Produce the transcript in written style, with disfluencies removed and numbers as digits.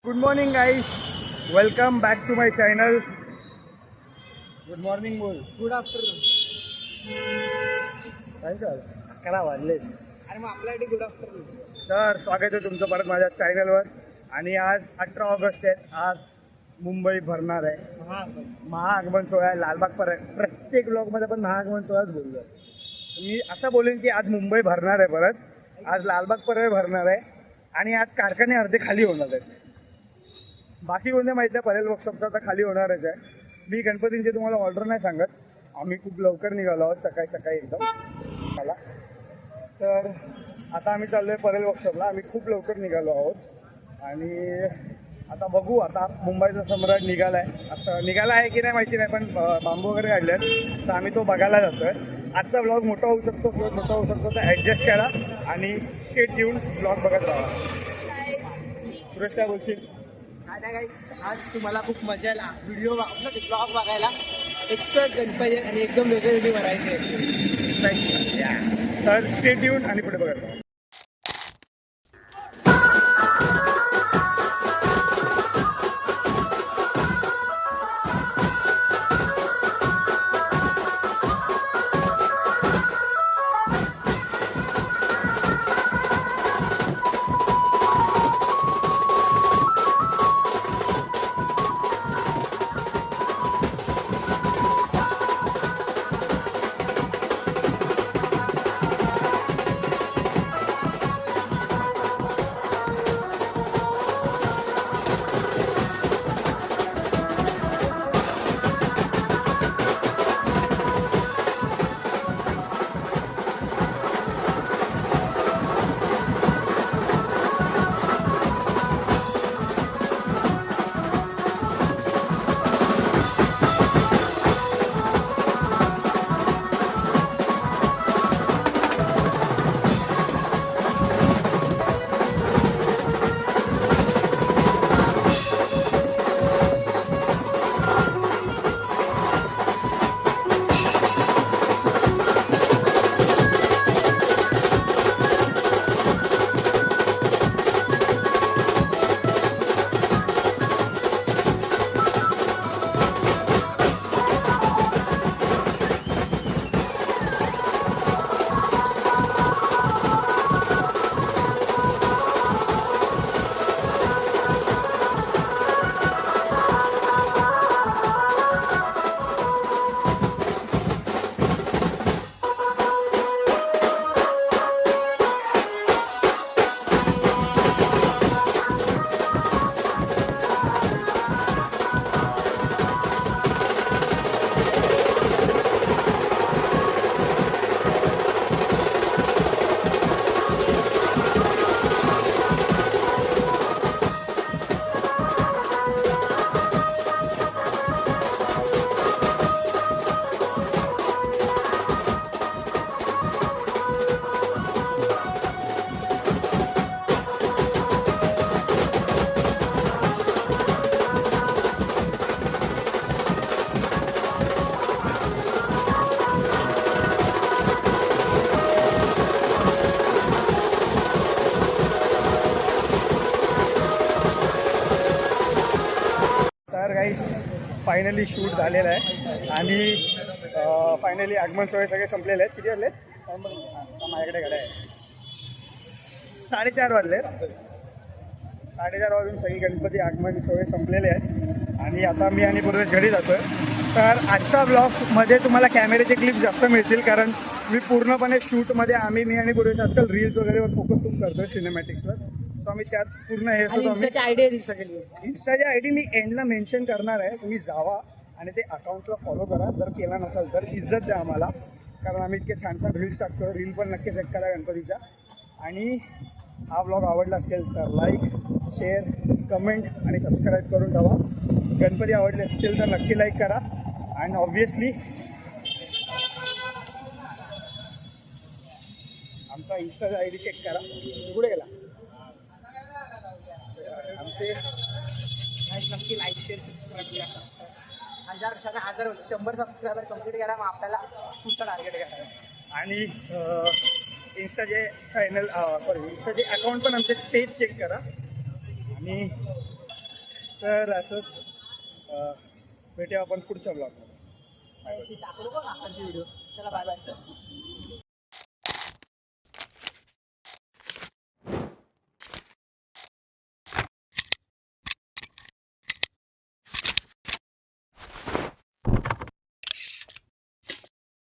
Good morning guys, welcome back to my channel. Good morning बोल. Good afternoon. काय चाल 11 वाजले. आणि मग आपल्यासाठी गुड आफ्टरनून. तर स्वागत आहे तुमचं परत माझ्या चॅनलवर. आणि आज 18 ऑगस्ट आहे. आज मुंबई भरणार आहे. महाआगमन सोहळा आहे लालबाग पर. प्रत्येक ब्लॉगमध्ये पण महाआगमन सोहळाच बोललो. मी असं बोलेन की आज मुंबई भरणार आहे परत. आज लालबाग पर भरणार आहे आणि आज कारखाने अर्धे खाली होणार आहेत. बाकी कोणत्या माहिती आहे, परेल वर्कशॉपचा आता खाली होणारच आहे. मी गणपतींची तुम्हाला ऑर्डर नाही सांगत. आम्ही खूप लवकर निघालो आहोत, सकाळी सकाळी एकदम मला. तर आता आम्ही चाललो आहे परेल वर्कशॉपला. आम्ही खूप लवकर निघालो आहोत आणि आता बघू. आता मुंबईचा सम्राट निघाला आहे, असं निघाला आहे की नाही माहिती नाही, पण बांबू वगैरे काढले आहेत तर आम्ही तो बघायला जातो आहे. आजचा ब्लॉग मोठा होऊ शकतो किंवा छोटा होऊ शकतो, तर ॲडजस्ट करा आणि स्टेट घेऊन ब्लॉग बघत राहा. सुरेश काय बोलशील? काय गाईस, आज तुम्हाला खूप मजा येईल व्हिडिओ ब्लॉग बघायला. एक्स्ट्रा गणपती आणि एकदम वेगळे वेगळे व्हरायटी आहे. तर स्टेट येऊन आणि पुढे बघत राहा. फायनली शूट झालेलं आहे आणि फायनली आगमन सोहळे सगळे संपलेले आहेत. किती वाजले? माझ्याकडे गाड्या आहे. 4:30 वाजले. 4:30 वाजून सगळी गणपती आगमन सोहळे संपलेले आहेत आणि आता मी आणि पूर्वेश घरी जातो आहे. तर आजच्या ब्लॉगमध्ये तुम्हाला कॅमेऱ्याचे क्लिप जास्त मिळतील, कारण मी पूर्णपणे शूटमध्ये मी आणि पूर्वेश आजकाल रील्स वगैरेवर फोकस खूप करतो, सिनेमॅटिक्सवर. सो आम्ही त्यात पूर्ण हे सुद्धा इंस्टाची आय डी मी एंडला मेन्शन करणार आहे. तुम्ही जावा आणि ते अकाउंटला फॉलो करा. जर केला नसाल तर इज्जत द्या आम्हाला, कारण आम्ही इतके छान छान रील्स टाकतो. रील पण नक्की चेक करा गणपतीच्या. आणि हा ब्लॉग आवडला असेल तर लाईक, शेअर, कमेंट आणि सबस्क्राईब करून ठेवा. गणपती आवडले असतील तर नक्की लाईक करा. आणि ऑब्व्हियसली आमचा इंस्टाचा आय डी चेक करा. कुठे गेला आमचे? नक्की लाईक, शेअर, सबस्क्राईब करा. 100 सबस्क्रायबर कंप्लीट करा, मग आपल्याला पुढचा टार्गेट करा. आणि इंस्टाचे चॅनल इंस्टाचे अकाउंट पण आमचे पेज चेक करा. आणि तर असंच भेटूया आपण पुढच्या ब्लॉगमध्ये. टाकलो का काकांची व्हिडिओ. चला बाय बाय.